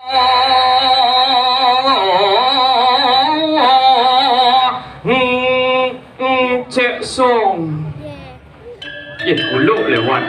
Cek song. Ya gulung lewat.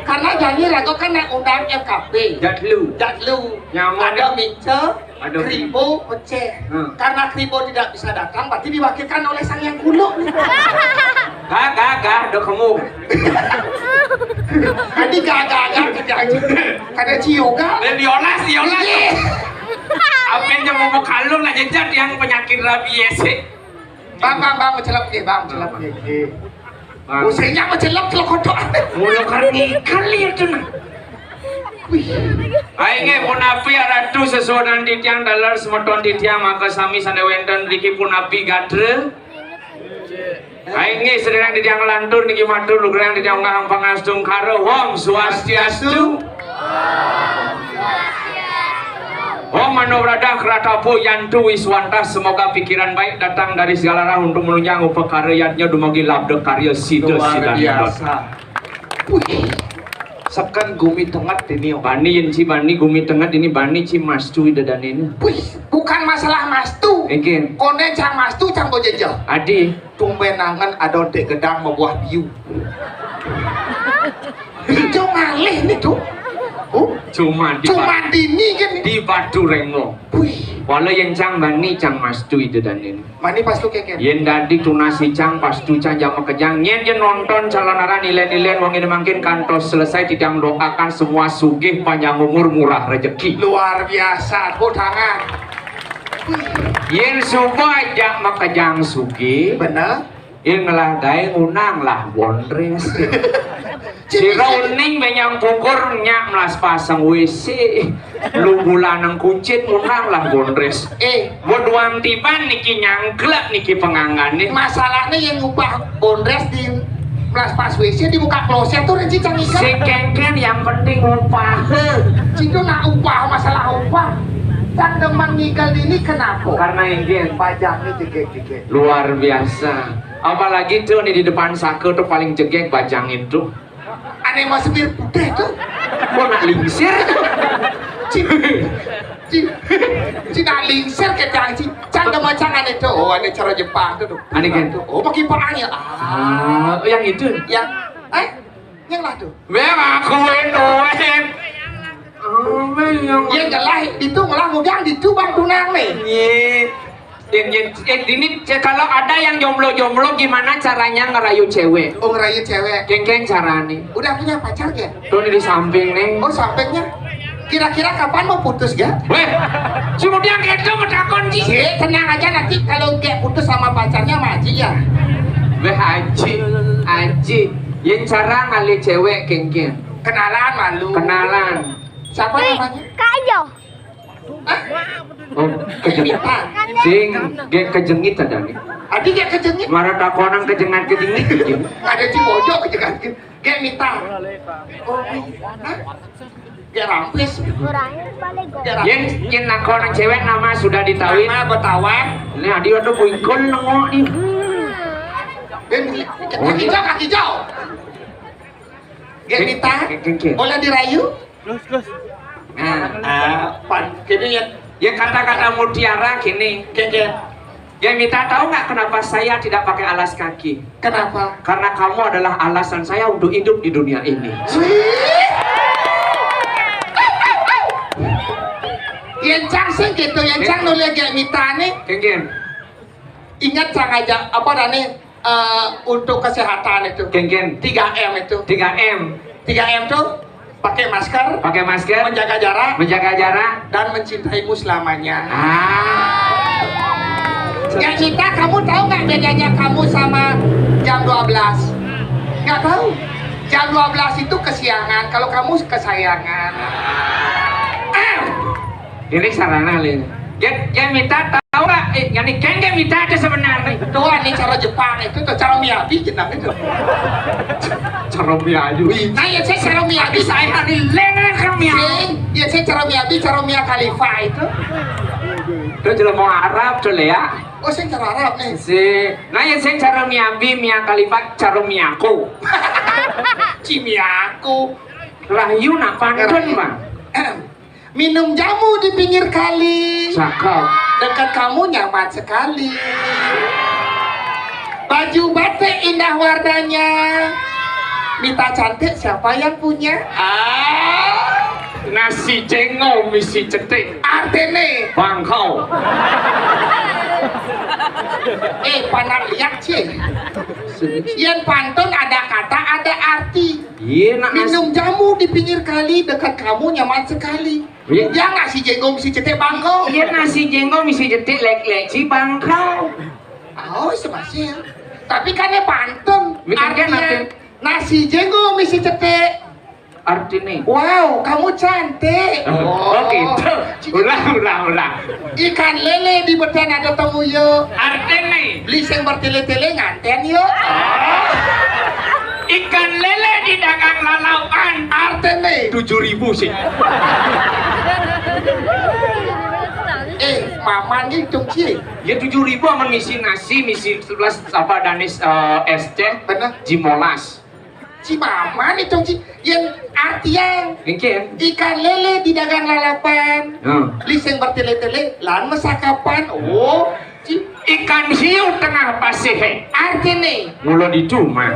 Karena jadi lagu kan yang undang FKP Jatlu ada Mince, Kribo, Peceh. Karena Kribo tidak bisa datang berarti diwakilkan oleh sang yang kulo. Gak, udah kamu. Ini gak kada Ciyoga. Diolas. Apa yang mau kalung lah jejak yang penyakit rabies. Bang, mencelap ke. Usainya mencelap ke kodok. Mulu ikan lihat tu nak. Aingge punapi aratu sesuatu di tiang dalar semeton di tiang maka sami sane wenten riki punapi gadre. Aingge sedang di tiang lantur niki matur lugrang di tiang ngahang pangastung karo Om Swastiastu. Om Manobrada Kratapu Yantu Wiswanta, semoga pikiran baik datang dari segala arah untuk menunjang upakaryatnya dumugi labda karya sida biasa. Sekan gumi tengat ini. Bani yenci bani gumi tengat ini bani cimastu dadan ini. Bukan masalah mastu. Again. Konde cang mastu cang bojejo. Adi. Tumbenangan ada dek gedang membuah biu. Hijau ngalih nih tuh. Cuma dini kan di Batu Rengo. Walau yang cang bani cang mastu itu dan ini. Mani pastu keken. Yen dadi tunasi cang pastu cang jam kejang. Yen nonton calonara nilai-nilai wong ini makin kantos selesai tidak mendoakan semua sugih panjang umur murah rezeki. Luar biasa, tangan. Yen subuh aja makajang sugih. Bener. Yen ngelagain unang lah wondres. Si Roning menyang pukur nyak melas pasang WC lu bulanang kuncit unang lah gondres bodoang tiban niki nyangklek niki penganggan nih masalahnya yang ngubah gondres di melas pas WC dibuka kloset tuh renci cang ikan si kengken yang penting upah cido nak upah masalah upah cang demang ngikal ini kenapa? Karena ini pajaknya jegek-jegek luar biasa apalagi tuh nih di depan sake tuh paling jegek bajang itu aneh mau semir putih tuh mau nak lingsir Cina lingsir ke cang macam aneh tuh oh aneh cara Jepang tuh aneh kan oh pakai pangannya yang itu yang yang lah tuh memang aku itu yang galah itu malah ngundang di Bang Tunang nih ini kalau ada yang jomblo gimana caranya ngerayu cewek? Oh ngerayu cewek. Keng caranya. Udah punya pacar ya? Tuh di samping nih. Oh sampingnya. Kira-kira kapan mau putus ya? Weh, kemudian itu menakon sih. Tenang aja nanti kalau dia putus sama pacarnya maji ya. Weh Aji, yang cara ngali cewek keng. Kenalan malu. Kenalan. Siapa namanya? Kak Jo. Oh, kejengit. Sing, ge kejengit ada nih. Adi ge kejengit. Marah takonan kejengit. Ada Cibojo kejengit. Ge mita. Oh, Gak rampis. Yen nakon cewek nama sudah ditawin. Nama Betawan. Nah dia tuh buingkol nengok nih. Kaki hijau. Gak minta. Boleh dirayu? Nah, Gini ya. ya kata-kata mutiara gini. Ya minta tahu nggak kenapa saya tidak pakai alas kaki? Kenapa? Karena kamu adalah alasan saya untuk hidup di dunia ini. Yencang sih gitu, yencang nulis kayak minta nih. Geng. Ingat cang aja apa nih untuk kesehatan itu. Geng. 3M itu. 3M. 3M tuh pakai masker, menjaga jarak, dan mencintaimu selamanya. Ya cinta, kamu tahu nggak bedanya kamu sama jam 12? Nggak tahu. Jam 12 itu kesiangan, kalau kamu kesayangan. Ini sarana lin. Ya minta tahu nggak? Yani kan minta ada sebenarnya. Tuh nih cara Jepang itu tuh cara Miyabi jenang itu. Cara Miyabi. Nah ya saya cara Miyabi saya hari lena kami. Ya saya cara Miyabi, cara Mia Khalifa itu. Itu jelas mau Arab tuh ya. Oh saya cara Arab nih. Nah ya saya cara Miyabi, Mia Khalifa, cara Miyako. Cimiaku. Rahayu nak pantun bang. Minum jamu di pinggir kali. Cakep. Dekat kamu nyaman sekali. Baju batik indah warnanya. Mita cantik siapa yang punya? Nasi jengol misi cetek. Artene. Bangkau. Panak lihat sih. Yang pantun ada kata ada arti. Minum jamu di pinggir kali dekat kamu nyaman sekali. Ya nasi jengol misi cetek bangkau. Iya nasi jengol misi cetek lek si bangkau. Oh semasih. Tapi kan ya pantun. Artinya nasi jengol misi cetek. Artinya wow kamu cantik. Oh gitu. Ulang. Ikan lele di beten ada temu yo. Artinya beli sing bertele-tele nganten yo. Ikan lele di dagang lalauan. Artinya 7.000 sih. Mama nih cungci. Ya 7.000 aman misi nasi, misi 11 apa danis SC. Benar. Jimolas. Si mama nih cungci. Yang artinya Mungkin ikan lele di dagang lalapan. Beli sing bertele-tele lan mesakapan. Oh, ikan hiu tengah pasir. Artinya Mula di cuma.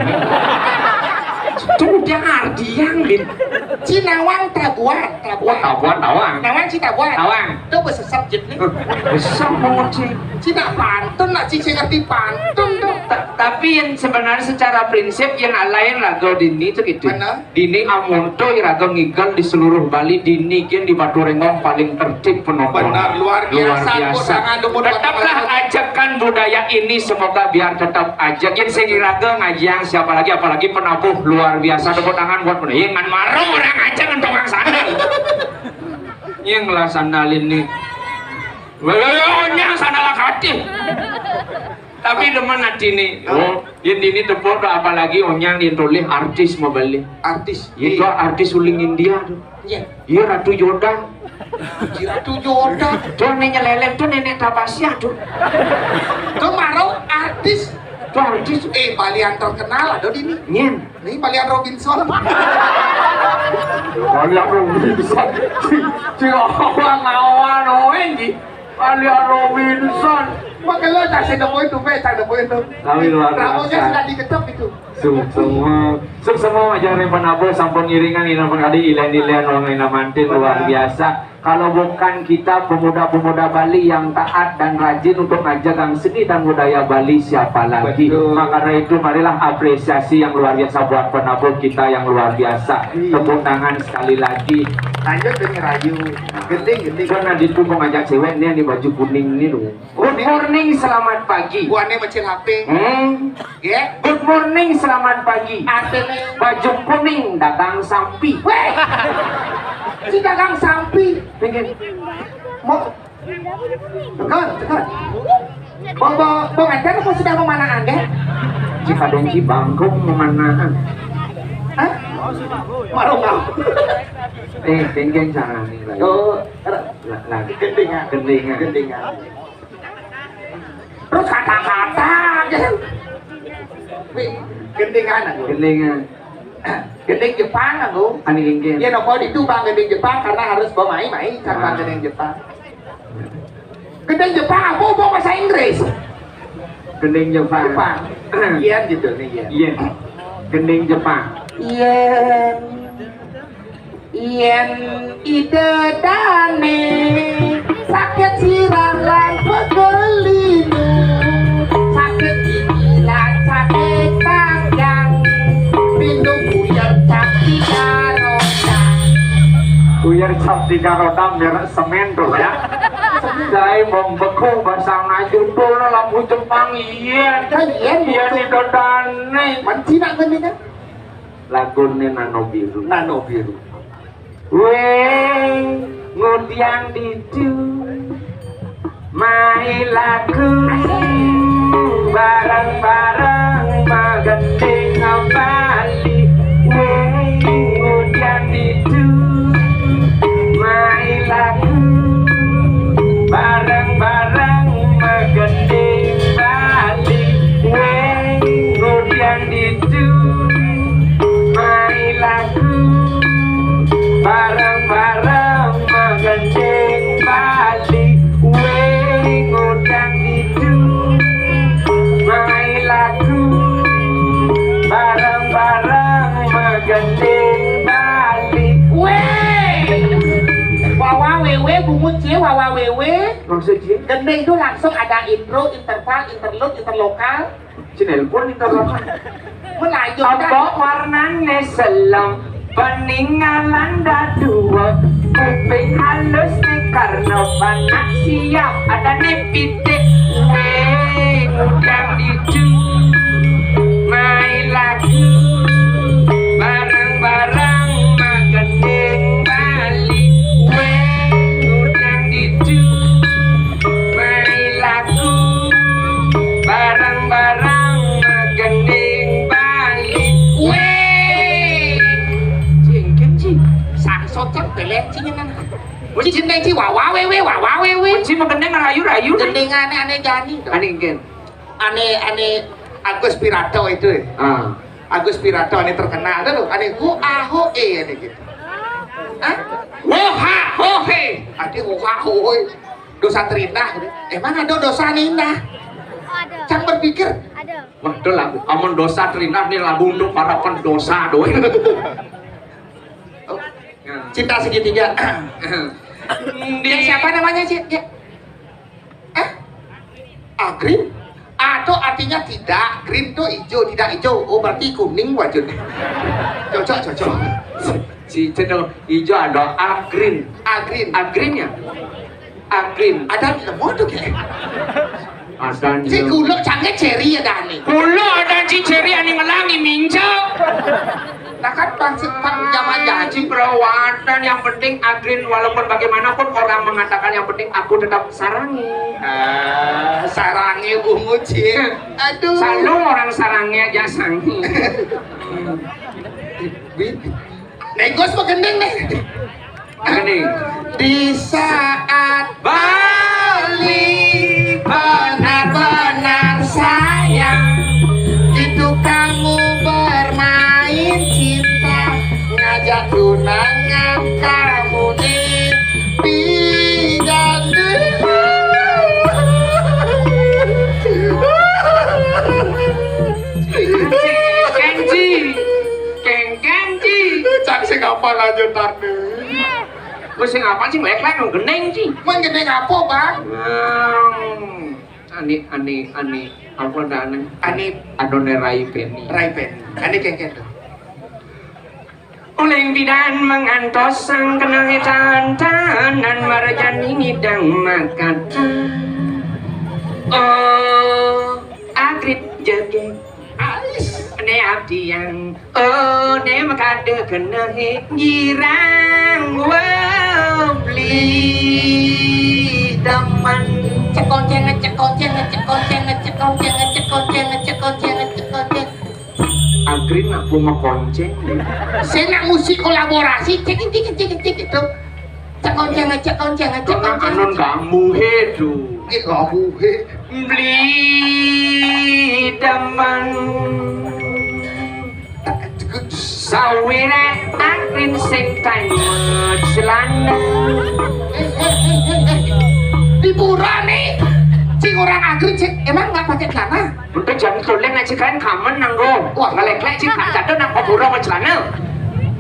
Itu dia artiang din. Cinawang tabuan. Nawang si tabuan. Itu bahasa subjek nih. Besar banget sih. Cina pantun lah, Cici ngerti pantun tuh. Tapi yang sebenarnya secara prinsip yang lain raga dini itu gitu. Mana? Dini amonto raga ngigal di seluruh Bali. Dini kian di Baturenggong paling tertib penonton. Benar, luar biasa. Tetaplah ajakan budaya ini semoga biar tetap ajak. Yang segi raga ngajang siapa lagi apalagi penabuh luar biasa. Tepuk tangan buat penabuh. Yang marah orang ajak untuk orang sandal. Yang lah sandalin nih. Yang sandal hati. Tapi demen hati nih. Yang ini tepuk apalagi onyang ditulis artis mau beli. Artis. Itu artis uling India tuh. Iya Ratu Yoda. Ratu Yoda. Tuh nenek lelem tuh nenek Tapasya tuh. Tuh marau artis. Tuh artis. Balian terkenal ada di nih. Nyen. Nih Balian Robinson. Balian Robinson. Si orang ini. Balian Robinson. Makanya lo tak sedang itu, Kami luar Ramonya sudah diketok itu. Semua ajaran penabur sampun iringan ina pengadi ilan orang ina mantin luar biasa. Kalau bukan kita pemuda-pemuda Bali yang taat dan rajin untuk ngajagang seni dan budaya Bali siapa lagi? Maka dari itu marilah apresiasi yang luar biasa buat penabur kita yang luar biasa. Tepuk tangan sekali lagi. Lanjut dengan rayu. Genting. Karena itu mau ngajak cewek nih di baju kuning nih loh. Good morning, selamat pagi. Buannya mencil HP. Ya. Good morning, selamat pagi. Artinya baju kuning dagang sampi. Weh. Si dagang sampi. Pengen. Mau. Tekan. Bong anda apa sudah memanah anda? Jika dongki bangkong memanaan. Hah? Marong. Geng jangan nih lagi. Oh, Lagi. gendingan. Terus kata-kata gitu. Gendingan aku. Gending Jepang aku. Ani geng. Ya nopo itu bang gending Jepang karena harus bawa main sama gending Jepang. Gending Jepang aku bawa bahasa Inggris. Gending Jepang. Iya gitu nih ya. Iya. Gending Jepang. Yen ide dane sakit sirah lan pegelinu sakit gigi lan sakit panggang minum buyar cap tiga roda Buyar cap 3 roda merek semen tuh ya. Saya membeku bahasa Najudul lagu Jepang iya. Iya di dodane. Mancina kan ini kan? Lagunya Nano Biru. Weh, Ngudian didu mai lagu bareng-bareng magending Bali. Weh, ngudian didu mai lagu bareng-bareng magending Bali. Weh, ngudian didu mai lagu bareng-bareng magending Bali. Weh, ngundang didu mai lagu bareng-bareng magending Bali. weh, wawa wewe bungut cie wawa wewe. Maksudnya? Gending itu langsung ada intro, interval, interlude, interlokal. Sinelpon itu apa? Melayu Apa warnanya selam peninggalan dua kuping halus nih karena panak siap ada nih pitik. Weh, ngundang didu main lagu bareng-bareng magending Bali. Weh, ngundang didu main lagu bareng-bareng magending Bali. Weh, sakso cek belek cingan. Cing neng ci wawa wewe. si magending rayu-rayu. Gending aneh jani. Ani gen. Aneh Agus Pirato itu. Agus Pirato aneh terkenal tuh. Aneh ku aho aneh gitu. Hah? Woha hohe. Ade woha hoy. Dosa terindah. Emang ada dosa nindah? Ada. Cang berpikir. Ada. Waduh lagu amun dosa terindah nih lagu untuk para pendosa doi. Oh, cinta segitiga. Dia siapa namanya sih? Ya. Green? Atau artinya tidak, green tuh hijau, tidak hijau. Oh berarti kuning wajahnya. Cocok. Si cendol hijau ada agreen. Agreennya? Agreen. Ada di modok ya? Ada Si gulok canggih cherry ya Dani. Kulo ada ciceri ani ngelangi minjau. Nah kan bangsa zaman Janji perawatan yang penting agreen walaupun bagaimanapun orang mengatakan yang penting aku tetap sarangi. Sarangnya bungut sih. Aduh. Selalu orang sarangnya aja sangi. Negos magendeng nih. Gini. Di saat Bali benar-benar sayang itu kamu bermain cinta ngajak tunangan kamu nih pinggan Kenji. cak sing apa lanjutan Gue sing apa sih baik lagi geneng sih. menggedeng apa bang Ani apa dana? Ani Adone Rai Penny. Raipen ani kengken tuh Uling bidan mengantos sang kenang tantanan marjani ngidang makan. Oh, agrit jege. ais Ne abdi yang ne makade kena girang wabli daman cekoceng agrit Catherine aku mau konceng. Saya nak musik kolaborasi, cek itu. Cek konceng. Anon kamu hedu. Kamu he. Beli teman. Sawire angin sing taimut celana. Liburan nih. Cing orang agri cek emang nggak pakai celana? Untuk jam tulen aja kan kamen nanggo. Wah ngelek-lek cing kan jatuh nang kubura mau celana.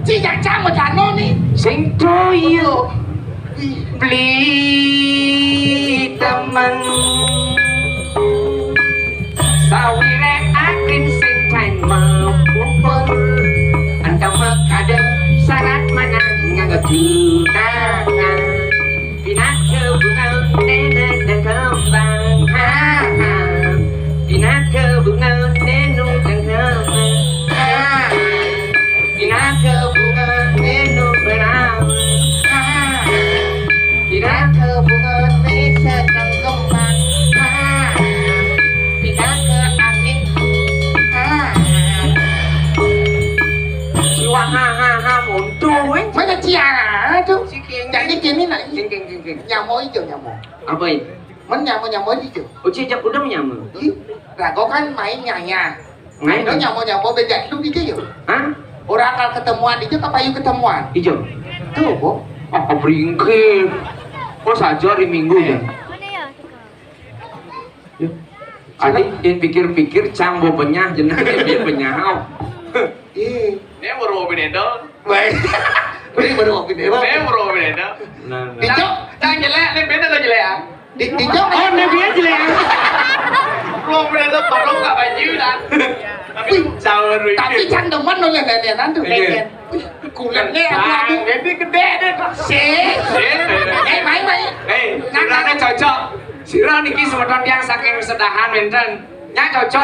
Cing jangan mau celana nih. Sing toyo. Beli teman. Sawire angin sing taimut. Anda makada syarat mana nganggap tunangan pinat kebungan nenek dan kembang pinat kebungan nenung dan kembang pinat kebungan nenung berang pinat kebungan bisa dan kembang pinat ke angin ha muntuh Mana ciara tuh? Jadi gini nak, King. nyamuk itu nyamuk. Apa ini? Mana nyamuk itu? Uci jak udah menyamuk. Lah kau kan main nyanya. Main Nó nyamuk beda itu gitu. Hah? Orang kalau ketemuan itu apa yuk ketemuan? Ijo. Tuh, Bo. Apa beringkir? Kok saja hari Minggu ya? Adik yang pikir-pikir cangbo penyah jenah dia penyah. Ini baru beda. Baik. Ini baru beda. Ini baru beda. Nah. Dijo, Jangan jelek, ini beda atau jelek ya? Dijo. Oh, nabi aja lah. Belum beda, baru nggak baju dan. Tapi candeman oleh nenek tuh. Kulitnya abu-abu. Ini gede deh. Sih. Main. Sirane cocok. Sirah niki semeton yang saking sedahan benten. Nya cocok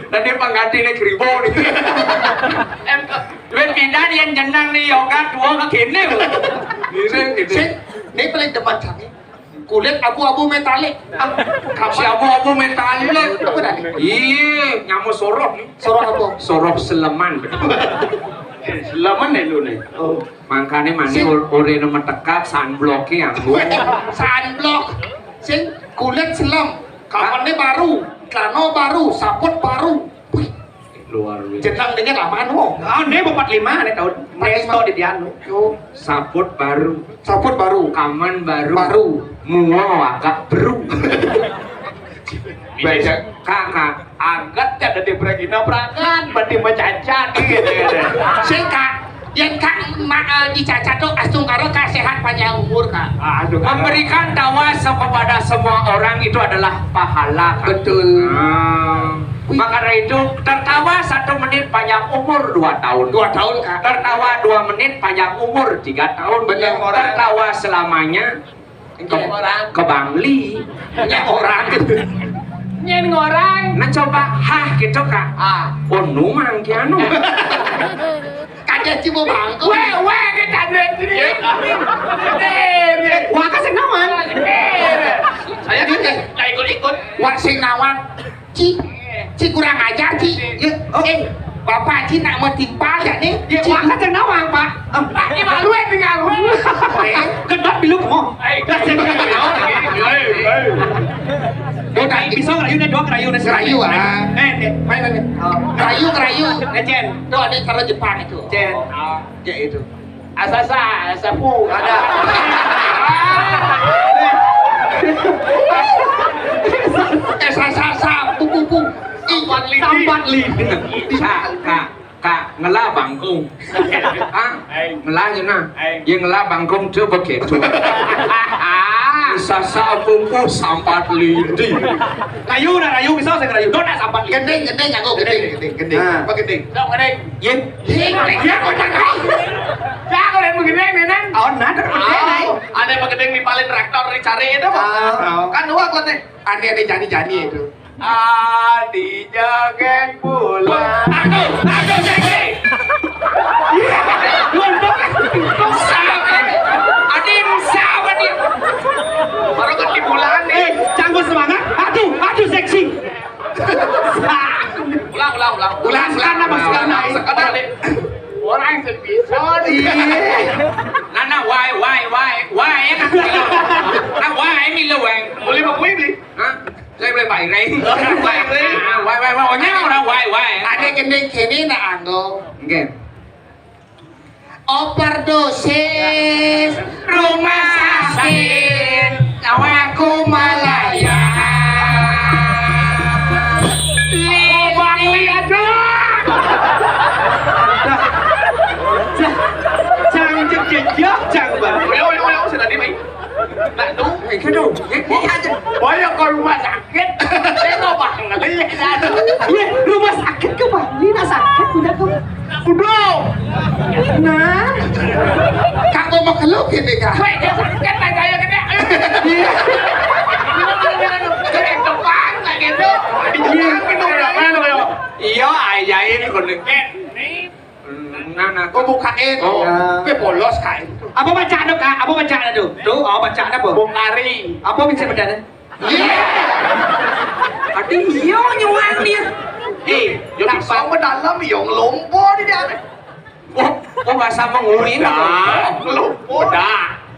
tadi pengganti nih kribo nih. Wes pindah yang jenang nih yoga dua ke kini. Ini paling depan kami. Kulit abu-abu metalik. Si abu-abu metalik. Apa tadi? Iya, nyamuk sorok nih. Sorok apa? Sorok seleman. Selaman nih lu nih. Makanya mana ore nomor tekap sunblocknya yang Sunblock. Sing kulit selam. Kapannya baru. Celana baru, saput baru. Wih, luar biasa. jenang dengan lama no. Ini 45 nih tahun. Presto di Dianu. Saput baru, Saput baru, kaman baru, baru. mual agak beru. Baca. Kakak, Angkat ada di nabrakan, berarti mencacat gitu. Sing kak, yang kak dicacat tuh astung karo kak sehat panjang umur kak. Aduh. memberikan dakwah kepada semua orang itu adalah pahala. Kak. Betul. Maka dari itu tertawa 1 menit panjang umur 2 tahun. 2 tahun kak. Tertawa 2 menit panjang umur 3 tahun. Benar, orang. Tertawa selamanya ke Bangli. Yang orang gitu. Nyen ngorang. Nah coba hah gitu kak. Oh numang kianu. Kaget cimo bangku. Weh kita duit sini. Wah kasih nawan. Saya nggak ikut-ikut. Wak sing nawang. Ci kurang ajar Ci. Bapak Ci nak mau timpal ya nih. Wah kasih nawang pak. Ini maluin tinggal. Kedap bilu mo. Kasih Udah Bisa ngerayu nih 2 kerayu nih. Kerayu ah. Main. Kerayu. Ecen. Tuh ada kalau Jepang itu. Cen. Ya itu. Asasa, asapu ada. Sasa pupu. Sambat lidi. Kak ngelah bangkung. Ngelah je na. Yang ngelah bangkung tu begitu. Sasa pungku sambat lidi. Rayu bisa saya ngerayu. Dona sampat lihat. Gending aku gending. Apa gending? Dong ngedeng. Yin. Ya kok jangan. Jangan yang begini nenek. Oh nada. Ada yang begini dipalin traktor dicari itu kok. Kan dua kok teh. Ada jani itu. Adi jageng pulang. Aduh jagi. Adim sahabat dia. Baru kan di bulan nih. Canggung semangat. Aduh seksi. Ulang. Ulang nama sekarang. leweng. Beli apa beli? Hah? Saya beli bayring. Bayring. Wai, oh nyawa dah wai. Ada gendeng kene nak anggo. Nggih. Overdosis rumah sakit Aku Malaya. Bang lihat dong. Jangan jejak jangan bang. Yo, sudah di baik. Nak tu. Cái đồ, cái aja. Banyak ke rumah sakit. Tengok bang, lihat dah. Iya, rumah sakit ke bang? Lina sakit punya kamu. Udah. Nah, Kako makeluk ini kah? Wait, dia sakit lah saya kena. Kena depan lah gitu. Iya, ayah ini konek. Nah, Kau bukain. Oh. Kau polos kain. apa bacaan dong kak? Apa bacaan tuh? Tuh, oh bacaan apa? Bung Ari. Apa bisa bacaan? Adi iya nyuang dia. Yo pisau ke dalam, yo ngelumpur di dalam. Oh bahasa mengurin Ngelumpur.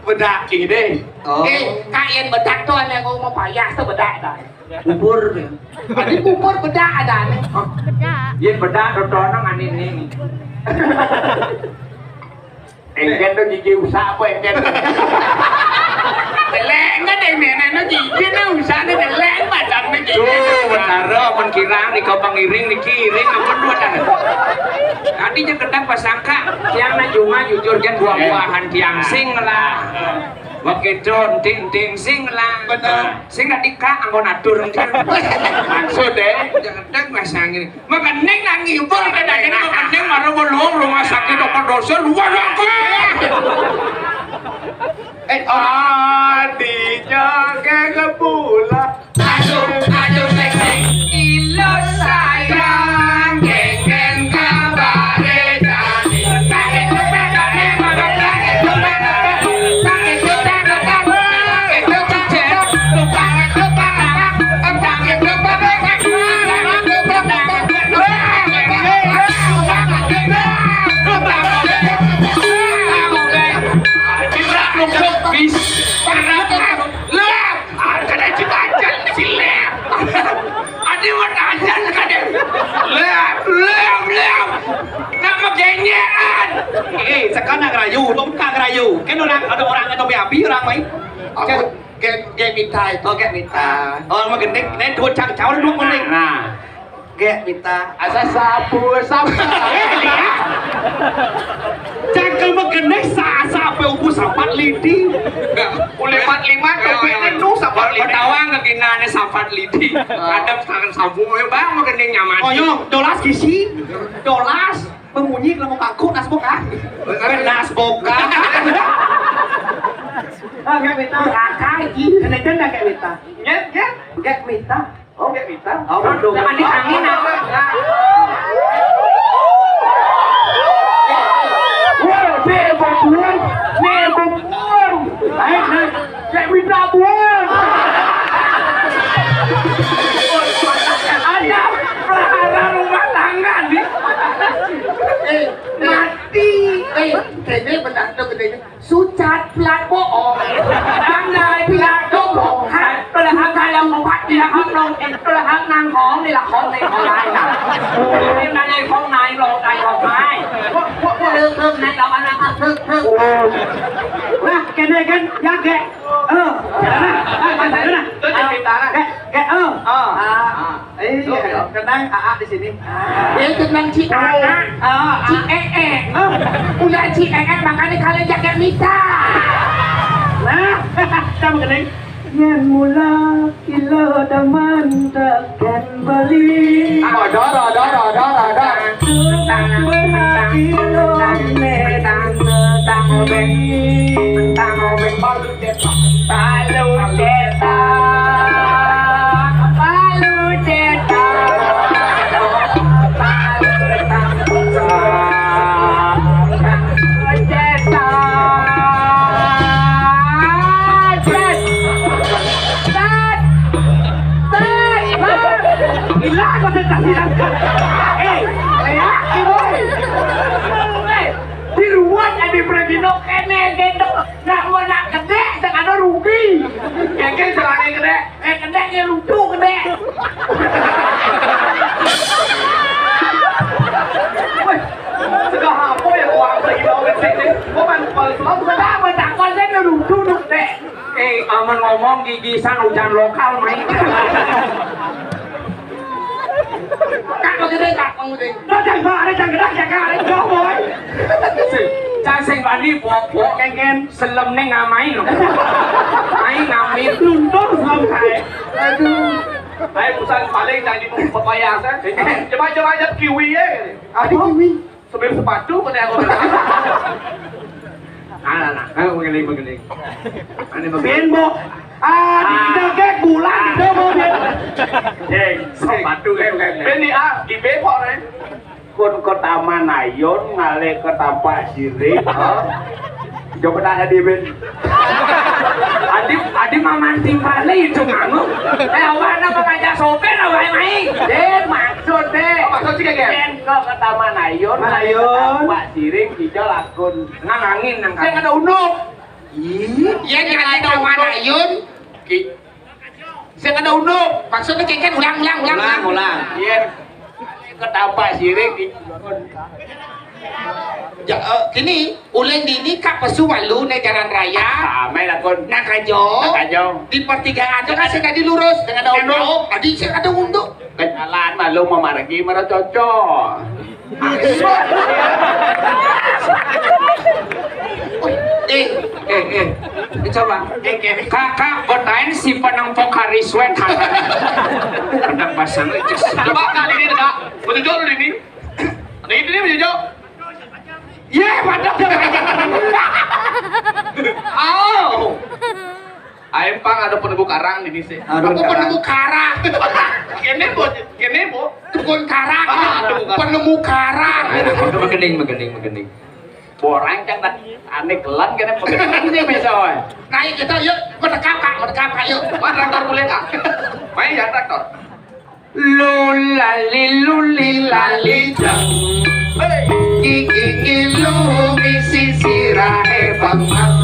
Bedak ini. Oh. Kak Ian bedak tuh yang kau mau payah tuh bedak dah. Bubur. Ada bubur bedak ada nih. Iya bedak dodonan anin ini. Engken tuh gigi usaha apa engken? Teleng kan yang nenek nó gigi nó usah nó teleng macam ni. Tuh benar, menkirang di kau pengiring di kiring, amun dua dah. Tadi je kedang pasangka, tiang na junga jujur jan buah-buahan tiang sing lah. Wakidon ting sing lah. Benar. Sing dah dikak anggo natur dia. Maksud deh, jangan kedang pasang ini. Maka neng nangi ubur kedang ini maka neng marah belum rumah sakit dokter dosa luar aku. Adinya ke pula. Aduh, seng ilo sayang, geng kabare jadi. Sekarang ngerayu, bukan ngerayu. Kan orang ada orang atau api orang main. Aku gak minta itu. Oh, gak minta. Oh, mau gendeng, nih dua cang dua gendeng. Nah, Gak minta. Asa sapu. Cangkel mau gendeng sampai ubu sampat lidi. Boleh 45 tapi ini nu sabar lima. Petawang kekinane safat lidi. Kadang tangan sabu bang mau kening nyaman. Oh yo, dolas kisi, dolas pengunyi kalau mau kaku nasboka, nasboka. Ah, gak minta. Kakak ini, kenapa nggak gak minta? Gak minta. Oh, gak minta. Oh, bodoh. Jangan ditangin apa? Wah, buang. Naik, gak minta buang. Ada perkara rumah tangga nih. Mati. Kayaknya benar tuh bedanya. Sucat plat bohong. Pandai pihak bohong. Pelahak kalau membuat pihak nong, pelahak nangของนี่ละของในของนายนะนี่นายของนายหลอกนายของนายเริ่มนายเราอันนั้นเพิ่ม Nah, kena kan, ya kek. Jalan nah. Itu jadi minta lah. Kek, iya, kenang AA di sini. Yang tenang Cik Aa. Cik Udah Cik makanya kalian jaga minta. Nah, sama kening. Yang mula kilo daman takkan balik. Rodor. Diruat ada pergi nok kene gendong nak mau nak gede jangan ada rugi. Yang kan dia lucu gede. Wih, sudah apa ya uang lagi mau ngecek nih? Kok man kalau selalu sudah banyak konten dia lucu gede. Aman ngomong gigisan hujan lokal main. Kak mau gede, kak mau gede. Nó chẳng vợ đấy, chẳng cái đó, chẳng cái đấy, gió bối. Cha sing bani buak-buak kengen selem ning ngamai lho. Ai ngamin Luntur selama kayak. Aduh. Ayo pesan paling jangan di papaya kan. Coba aja kiwi ya. Ada kiwi. Sambil sepatu pada aku. Nah, ayo begini. Ini begini. Biến bộ. Di kita kek bulan, kita mau biến. Sepatu Bên đi à, đi bế họ đấy. Kun kota Manayon ngale kota Pak Sirik. Coba tanya di Ben. Adi mamanti balik itu nganu. Awan apa ngajak sopir apa main? Maksud deh. Maksud sih kayak Ben ke kota Manayon. Pak Sirik hijau lakun. Nang angin nang. Saya ada unuk. Iya jangan ada mana Yun. Saya ada unuk. Maksudnya kengken ulang. Iya. Kota Pak Sirik di Ya, kini uleng ini kak pesu walu nih jalan raya. Ramai lakun. Nakajo. Di pertigaan itu kan saya dilurus dengan ada unuk. Tadi saya ada unuk. Kenalan malu mau margi mana cocok. Coba. Kakak bertain si penempok hari sweat. Hendak pasang itu. Coba kali ini enggak. Menunjuk dulu ini. Ini menunjuk. Iya, mantap ya. Oh. Ayo pang ada penemu karang di sini. Aku penemu karang. Kene bu. Tukun karang. Penemu karang. Megening. Borang cang tak aneh kelan kena pegang sih besok. Naik kita yuk, merdeka kak yuk. Mas traktor boleh kak? Main ya traktor. Lulali jang. Gigi lumi sisirahe bambang.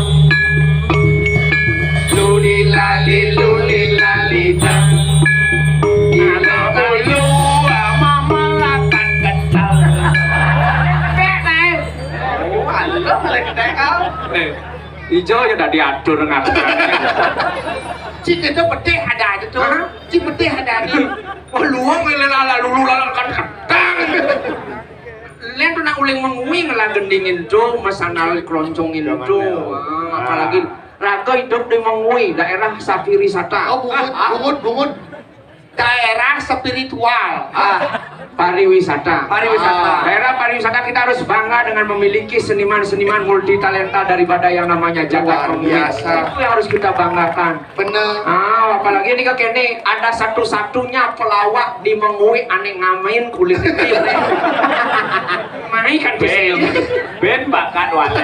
Lulali jang. Ilo ulu mama lakan kental. Mantap boleh kedai kau. Ijo ya udah diatur ngatur. Cik itu pedih ada aja tuh. Cik pedih ada nih. Wah luang lulu kan ketang. Len tuh nak uling menguing lah gendingin tuh masanal keroncongin tuh. Apalagi raga hidup di Mengui daerah Sapirisata. Oh bungut. Daerah spiritual. Pariwisata. Daerah pariwisata kita harus bangga dengan memiliki seniman-seniman multi talenta daripada yang namanya jagat biasa. Itu yang harus kita banggakan. Bener. Apalagi ini kene ada satu-satunya pelawak di Mengui aneh ngamain kulit kecil. Mai kan Ben bakat wale.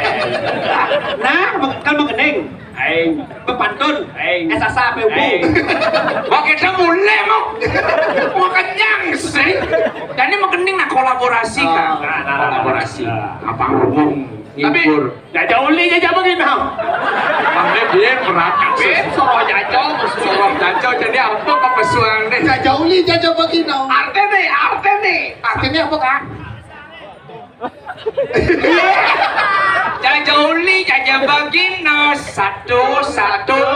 Nah, kan mengening. Aing bepantun. Aing SSA PUB. Wah kita mulai mau kenyang sih. Dan ini mengening nak kolaborasi kan. Kolaborasi. Apa ngomong ngibur. Jajah uli jajah begini. Bangnya dia berat. Soro jajau jadi apa kepesuan deh. Jajah uli jajah begini. Artinya apa kak? Jajah uli jajah bagina satu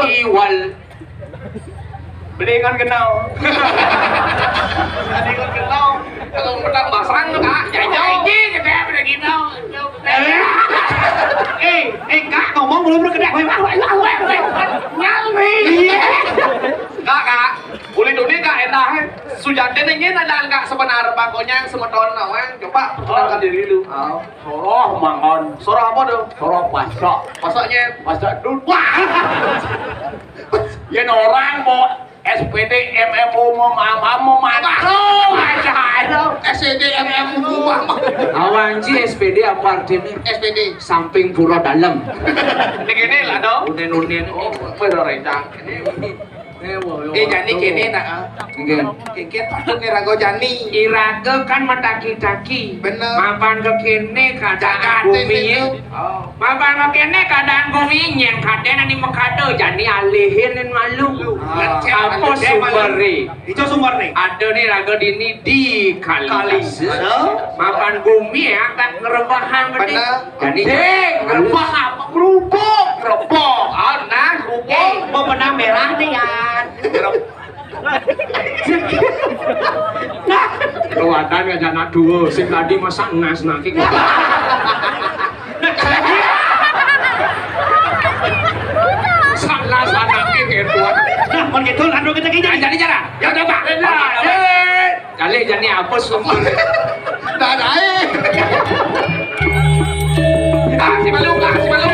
iwal. Belingan kenal. Kalau menang basang tuh kak. Jajau ini kedai pada gitu. Kak ngomong belum berkedek. Nyalmi. Kak. Uli dunia kak enak. Sujatan ini ada kak sebenarnya bangkonya semeton nawang. Coba perkenalkan diri dulu. Soroh mangon. Soroh apa tuh? Soroh pasok. Pasoknya. Pasok dulu. Wah. Yen orang mau SPD MMU mau mana? SED MMU mama. Awanji SPD apa artinya? SPD. Samping pura dalam. Ini lah dong. Unen. Oh, bener rencang. Jani kene na. Keket patut ni rago Jani. Iraga kan mendaki-daki. Bener. Mapan ke kene keadaan Jakarta bumi. itu. Mapan ke kene keadaan bumi yang kaden ni mekado Jani alihin malu. Apa sumberi? Itu sumber nih. Ada nih raga dini di kali. So, Mapan bumi akan ngerebahan gede. Bener. Jadi Ngerubah apa? Ngerubuk. Keropok, nah, kerupuk. mau benang merah nih kan. keluatan aja anak dua, sing tadi masak nas nanti. Salah anaknya kayak tuan. Nah, mau gitu lalu kita gini. Jadi cara. Ya udah pak. Kali jadi apa sumber? Dah dah. Si Malu, si Malu.